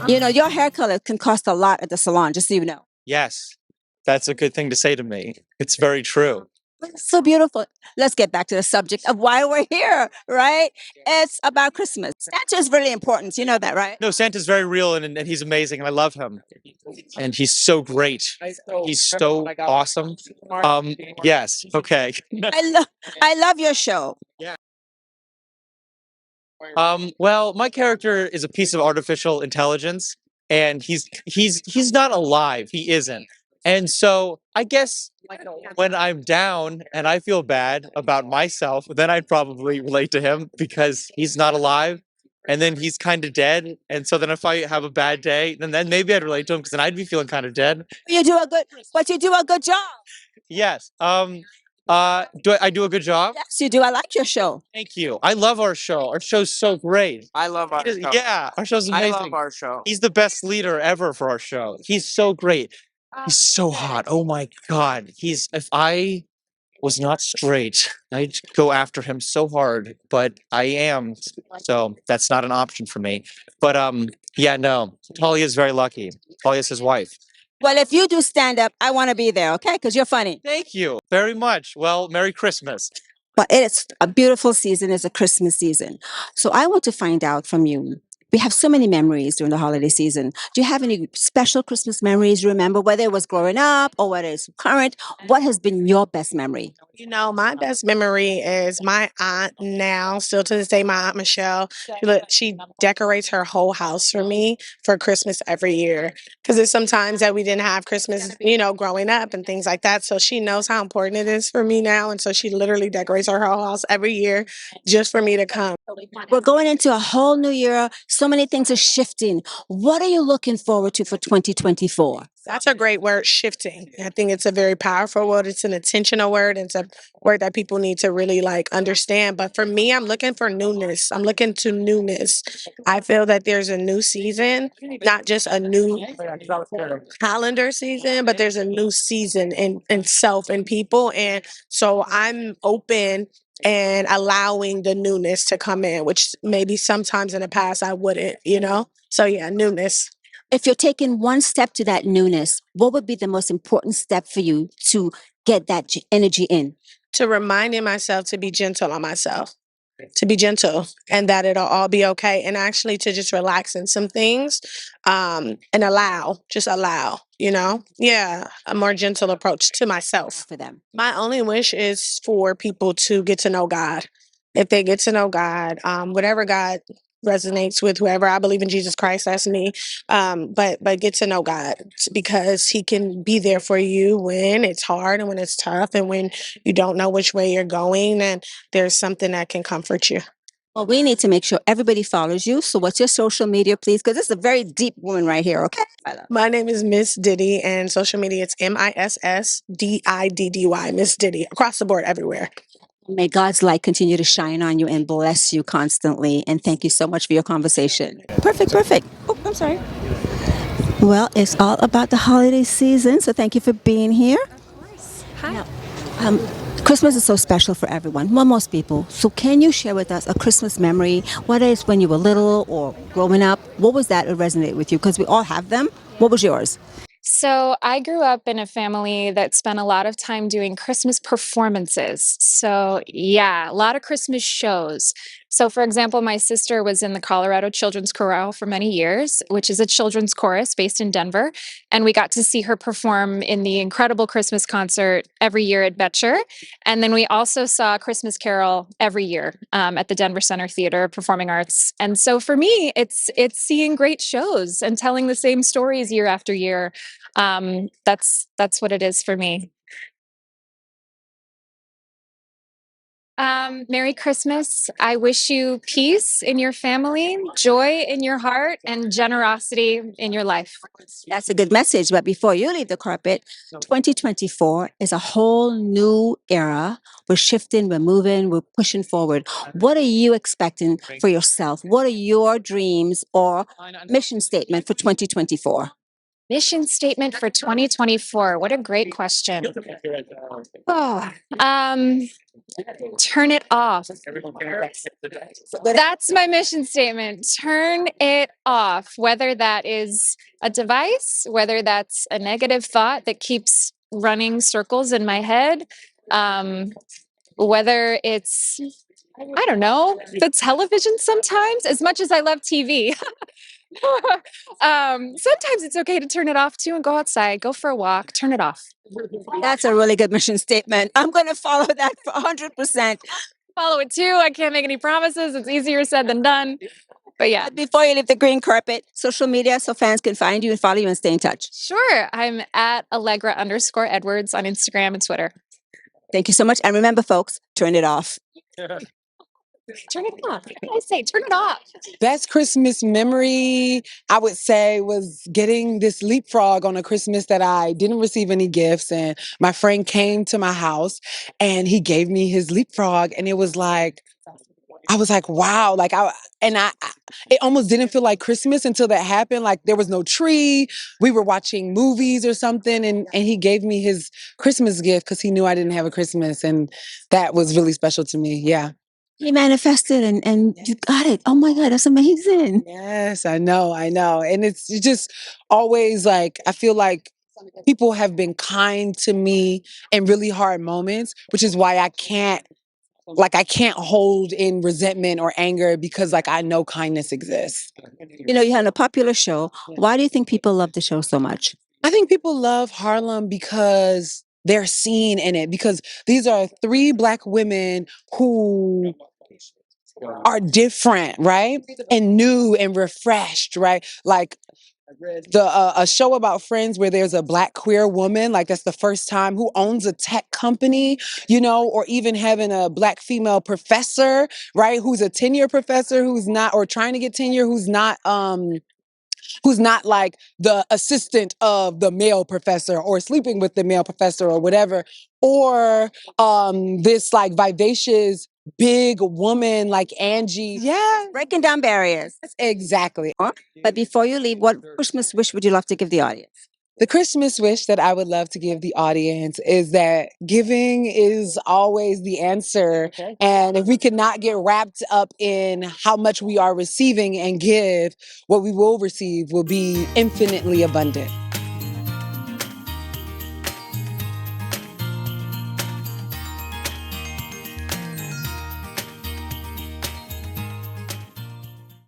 You know, your hair color can cost a lot at the salon, just so you know. Yes, that's a good thing to say to me. It's very true. So beautiful. Let's get back to the subject of why we're here, right? It's about Christmas. Santa is really important. You know that, right? No, Santa's very real and he's amazing and I love him. And he's so great. He's so awesome. Yes, okay. I love I love your show. Well, my character is a piece of artificial intelligence, and he's not alive. He isn't. And so I guess when I'm down and I feel bad about myself, then I'd probably relate to him because he's not alive. And then he's kind of dead. And so then if I have a bad day, then maybe I'd relate to him because then I'd be feeling kind of dead. You do a good, but you do a good job. Yes. I do a good job? Yes, you do. I like your show. Thank you. I love our show. Our show's so great. I love our show. Yeah, our show's I amazing. love our show. He's the best leader ever for our show. He's so great. He's so hot. Oh my God. If I was not straight, I'd go after him so hard, but I am. So that's not an option for me. But yeah, no. Talia's very lucky. Talia's his wife. Well, if you do stand up, I want to be there, okay? Because you're funny. Thank you very much. Well, Merry Christmas. But it's a beautiful season. It's a Christmas season. So I want to find out from you. We have so many memories during the holiday season. Do you have any special Christmas memories you remember, whether it was growing up or whether it's current? What has been your best memory? You know, my best memory is my aunt now, still to this day, my aunt Michelle. She decorates her whole house for me for Christmas every year. Because there's sometimes that we didn't have Christmas, you know, growing up and things like that. So she knows how important it is for me now. And so she literally decorates her whole house every year just for me to come. We're going into a whole new year. So many things are shifting. What are you looking forward to for 2024? That's a great word, shifting. I think it's a very powerful word. It's an intentional word. It's a word that people need to really like understand. But for me, I'm looking for newness. I'm looking to newness. I feel that there's a new season, not just a new calendar season, but there's a new season in self and people. And so I'm open and allowing the newness to come in, which maybe sometimes in the past I wouldn't, you know? So yeah, newness. If you're taking one step to that newness, what would be the most important step for you to get that energy in? To reminding myself to be gentle on myself, to be gentle and that it'll all be okay. And actually to just relax in some things and just allow, you know? Yeah, a more gentle approach to myself. For them. My only wish is for people to get to know God. If they get to know God, whatever God resonates with whoever. I believe in Jesus Christ, that's me. But get to know God because he can be there for you when it's hard and when it's tough and when you don't know which way you're going, and there's something that can comfort you. Well, we need to make sure everybody follows you. So what's your social media, please? Because this is a very deep woman right here, okay? My name is Miss Diddy, and social media it's MISSDIDDY, Miss Diddy, across the board everywhere. May God's light continue to shine on you and bless you constantly. And thank you so much for your conversation. Perfect, perfect. Oh, I'm sorry. Well, it's all about the holiday season. So thank you for being here. Hi. Now, Christmas is so special for everyone, well, most people. So can you share with us a Christmas memory, whether it's when you were little or growing up? What was that resonate with you? Because we all have them. What was yours? So I grew up in a family that spent a lot of time doing Christmas performances. So yeah, a lot of Christmas shows. So for example, my sister was in the Colorado Children's Chorale for many years, which is a children's chorus based in Denver. And we got to see her perform in the incredible Christmas concert every year at Betcher. And then we also saw Christmas Carol every year at the Denver Center Theater Performing Arts. And so for me, it's seeing great shows and telling the same stories year after year. That's what it is for me. Merry Christmas. I wish you peace in your family, joy in your heart, and generosity in your life. That's a good message. But before you leave the carpet, 2024 is a whole new era. We're shifting, we're moving, we're pushing forward. What are you expecting for yourself? What are your dreams or mission statement for 2024? Mission statement for 2024. What a great question. Oh, turn it off. That's my mission statement. Turn it off. Whether that is a device, whether that's a negative thought that keeps running circles in my head, whether it's, I don't know, the television sometimes, as much as I love TV. Sometimes it's okay to turn it off too and go outside, go for a walk, turn it off. That's a really good mission statement. I'm going to follow that for 100%. Follow it too. I can't make any promises. It's easier said than done. But yeah. But before you leave the green carpet, social media so fans can find you and follow you and stay in touch. Sure. I'm at Allegra_Edwards on Instagram and Twitter. Thank you so much. And remember, folks, turn it off. Turn it off. What did I say? Turn it off. Best Christmas memory, I would say, was getting this leapfrog on a Christmas that I didn't receive any gifts. And my friend came to my house and he gave me his leapfrog. And it was like, I was like, wow. Like, it almost didn't feel like Christmas until that happened. Like, there was no tree. We were watching movies or something. And he gave me his Christmas gift because he knew I didn't have a Christmas. And that was really special to me. Yeah. He manifested and you got it. Oh my God, that's amazing. Yes, I know. And it's just always like, I feel like people have been kind to me in really hard moments, which is why I can't hold in resentment or anger because like I know kindness exists. You know, you had a popular show. Why do you think people love the show so much? I think people love Harlem because they're seen in it, because these are three Black women who are different, right? And new and refreshed, right? Like a show about friends where there's a Black queer woman, like that's the first time, who owns a tech company, you know, or even having a Black female professor, right? Who's a tenure professor, who's not, or trying to get tenure, who's not like the assistant of the male professor or sleeping with the male professor or whatever, or this like vivacious big woman like Angie. Yeah, Breaking down barriers. exactly. But before you leave, what Christmas wish would you love to give the audience? The Christmas wish that I would love to give the audience is that giving is always the answer. And if we could not get wrapped up in how much we are receiving and give, what we will receive will be infinitely abundant.